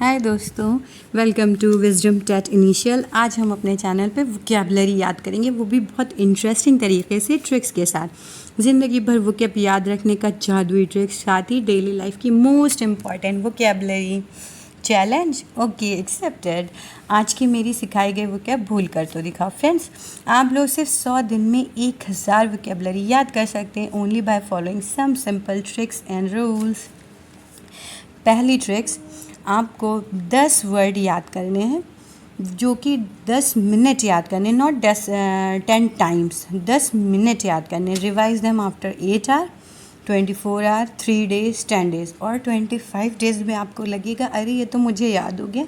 हाय दोस्तों, welcome to wisdom TET initial. आज हम अपने चैनल पे वोकैबुलरी याद करेंगे, वो भी बहुत इंटरेस्टिंग तरीके से, ट्रिक्स के साथ। ज़िंदगी भर वोकैब याद रखने का जादुई ट्रिक्स, साथ ही डेली लाइफ की most important vocabulary challenge. Okay, accepted. आज की मेरी सिखाई गई वोकैब भूल कर तो दिखाओ। फ्रेंड्स, आप लोग सिर्फ 100 दिन में 1000 वोकैबुलरी याद कर सकते हैं, only by following some simple tricks and rules. पहली ट्रिक्स, आपको 10 वर्ड याद करने हैं, जो कि 10 मिनट याद करने, नॉट 10 टाइम्स, 10 मिनट याद करने। Revise them after 8 hour, 24 hour, 3 days, 10 days और 25 डेज में आपको लगेगा अरे ये तो मुझे याद हो गया।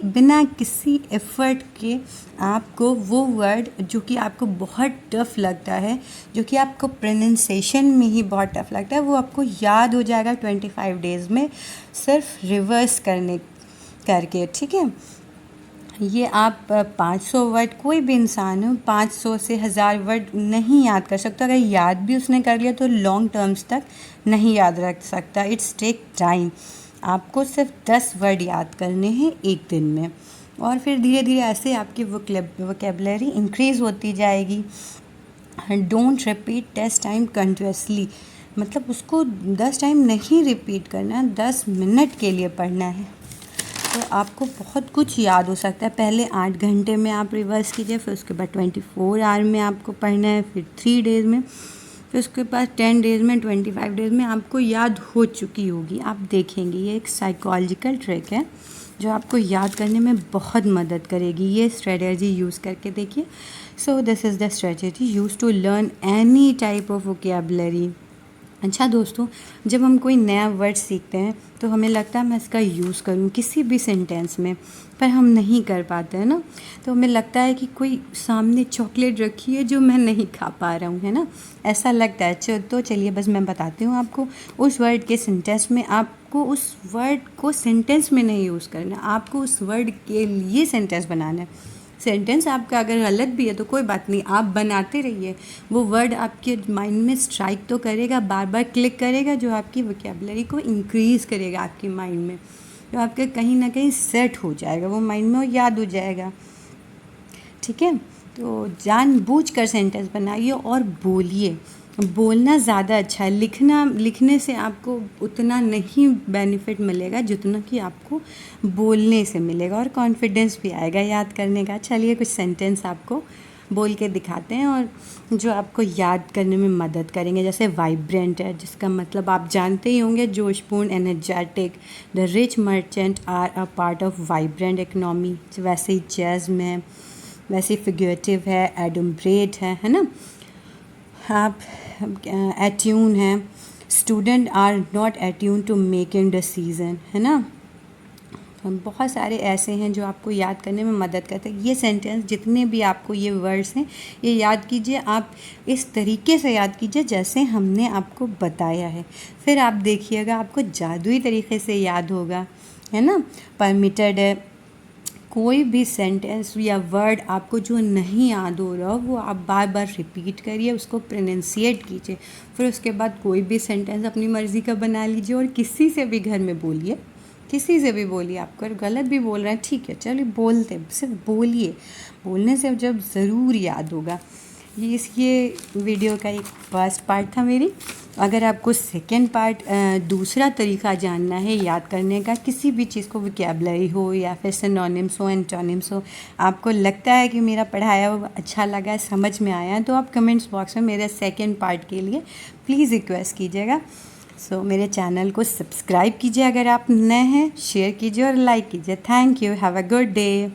बिना किसी एफर्ट के आपको वो वर्ड जो कि आपको बहुत टफ़ लगता है, जो कि आपको प्रोनाउंसिएशन में ही बहुत टफ़ लगता है, वो आपको याद हो जाएगा 25 डेज़ में, सिर्फ रिवर्स करके। ठीक है, ये आप 500 वर्ड, कोई भी इंसान हो 500 से 1000 वर्ड नहीं याद कर सकता। अगर याद भी उसने कर लिया तो लॉन्ग टर्म्स तक नहीं याद रख सकता। It's take time. आपको सिर्फ 10 वर्ड याद करने हैं एक दिन में, और फिर धीरे धीरे ऐसे आपकी वोकैबुलरी इंक्रीज़ होती जाएगी। डोंट रिपीट 10 टाइम कंटिन्यूसली, मतलब उसको 10 टाइम नहीं रिपीट करना है, 10 मिनट के लिए पढ़ना है, तो आपको बहुत कुछ याद हो सकता है। पहले 8 घंटे में आप रिवर्स कीजिए, फिर उसके बाद 24 आवर में आपको पढ़ना है, फिर 3 डेज़ में, फिर उसके बाद 10 डेज़ में, 25 डेज़ में आपको याद हो चुकी होगी। आप देखेंगे ये एक साइकोलॉजिकल ट्रिक है जो आपको याद करने में बहुत मदद करेगी। ये स्ट्रेटजी यूज़ करके देखिए। So this is the strategy use to learn any type of vocabulary. अच्छा दोस्तों, जब हम कोई नया वर्ड सीखते हैं तो हमें लगता है मैं इसका यूज़ करूँ किसी भी सेंटेंस में, पर हम नहीं कर पाते हैं ना। तो हमें लगता है कि कोई सामने चॉकलेट रखी है जो मैं नहीं खा पा रहा हूँ, है ना, ऐसा लगता है। तो चलिए बस मैं बताती हूँ आपको। उस वर्ड के सेंटेंस में आपको उस वर्ड को सेंटेंस में नहीं यूज़ करना, आपको उस वर्ड के लिए सेंटेंस बनाना है। सेंटेंस आपका अगर गलत भी है तो कोई बात नहीं, आप बनाते रहिए। वो वर्ड आपके माइंड में स्ट्राइक तो करेगा, बार बार क्लिक करेगा, जो आपकी वोकैबुलरी को इंक्रीज़ करेगा आपके माइंड में, जो आपके कहीं ना कहीं सेट हो जाएगा, वो माइंड में वो याद हो जाएगा। ठीक है, तो जानबूझ कर सेंटेंस बनाइए और बोलिए। बोलना ज़्यादा अच्छा है, लिखने से आपको उतना नहीं बेनिफिट मिलेगा जितना कि आपको बोलने से मिलेगा, और कॉन्फिडेंस भी आएगा याद करने का। चलिए कुछ सेंटेंस आपको बोल के दिखाते हैं और जो आपको याद करने में मदद करेंगे। जैसे वाइब्रेंट है, जिसका मतलब आप जानते ही होंगे, जोशपूर्ण, energetic. The rich merchant are a part of vibrant economy. वैसे ही जैज़ में, वैसे फिगरेटिव है, एडम्ब्रेट है ना। आप एट्यून है, student are not attune to making decision, है ना। बहुत सारे ऐसे हैं जो आपको याद करने में मदद करते हैं। ये सेंटेंस जितने भी आपको ये वर्ड्स हैं, ये याद कीजिए। आप इस तरीके से याद कीजिए जैसे हमने आपको बताया है, फिर आप देखिएगा आपको जादुई तरीके से याद होगा, है ना। परमिटेड है, कोई भी सेंटेंस या वर्ड आपको जो नहीं याद हो रहा वो आप बार बार रिपीट करिए, उसको प्रोनाउंसिएट कीजिए। फिर उसके बाद कोई भी सेंटेंस अपनी मर्ज़ी का बना लीजिए और किसी से भी घर में बोलिए, किसी से भी बोलिए। आपको अगर गलत भी बोल रहे हैं, ठीक है, चलिए बोलते, सिर्फ बोलिए। बोलने से जब ज़रूर याद होगा। ये वीडियो का एक फर्स्ट पार्ट था मेरी। अगर आपको सेकेंड पार्ट, दूसरा तरीका जानना है याद करने का, किसी भी चीज़ को, वोकैबुलरी हो या फिर सिनोनिम्स हो, एंटोनिम्स हो, आपको लगता है कि मेरा पढ़ाया हुआ अच्छा लगा, समझ में आया है, तो आप कमेंट्स बॉक्स में मेरे सेकेंड पार्ट के लिए प्लीज़ रिक्वेस्ट कीजिएगा। सो मेरे चैनल को सब्सक्राइब कीजिए अगर आप नए हैं, शेयर कीजिए और लाइक कीजिए। Thank you, have a good day.